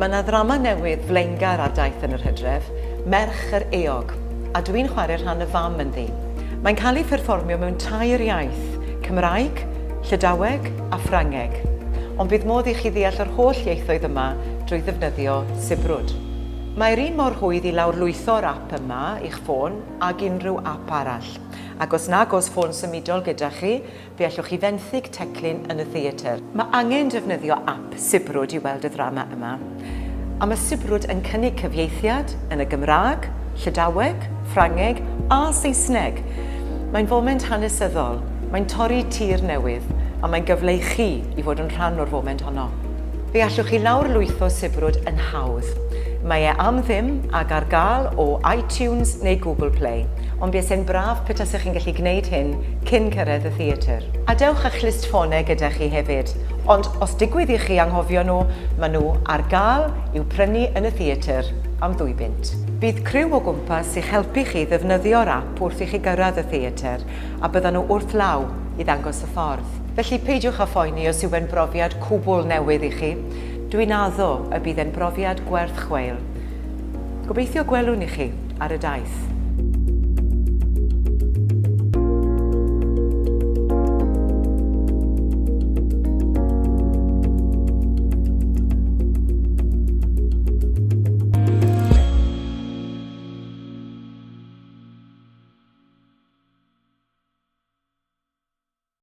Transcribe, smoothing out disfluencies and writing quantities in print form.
Mae yna ddrama newydd flaengar ar daith yn yr Hydref, Merch yr Eog, a dwi'n chwarae rhan y fam ynddi. Mae'n cael ei pherfformio mewn 3 iaith, Cymraeg, Llydaweg a Ffrangeg. Ond bydd modd i chi ddeall yr holl ieithoedd yma drwy ddefnyddio sibrwd. Mae'r un mor hwydd i lawrlwytho'r ap yma i'ch ffôn ag unrhyw ap arall. Ac os nag oes ffôn symudol gyda chi, fe allwch chi fenthyg teclyn yn y theatr. Mae angen defnyddio ap sibrwd i weld y ddrama yma. A mae sibrwd yn cynnig cyfieithiad yn y Gymraeg, Llydaweg, Ffrangeg a Saesneg. Mae'n foment hanesyddol, mae'n torri tir newydd, a mae'n gyfle i chi i fod yn rhan o'r foment honno. Fe allwch chi lawrlwytho sibrwd yn hawdd. Mae e am ddim ag ar gael o iTunes neu Google Play, ond bues e'n braf pe tasech chi'n gallu gwneud hyn cyn cyrraedd y theatr. A dewch a'ch list ffonau gyda chi hefyd, ond os digwydd i chi anghofio nhw, maen nhw ar gael i'w prynu yn y theatr am £2. Bydd criw o gwmpas i'ch helpu chi ddefnyddio'r ap wrth i chi gyrraedd y theatr, a byddan nhw wrth law i ddangos y ffordd. Felly peidiwch â phoeni os yw e'n brofiad cwbl newydd i chi. Dwi'n addo y bydd e'n brofiad gwerth chweil. Gobeithio gwelwn i chi ar y daith.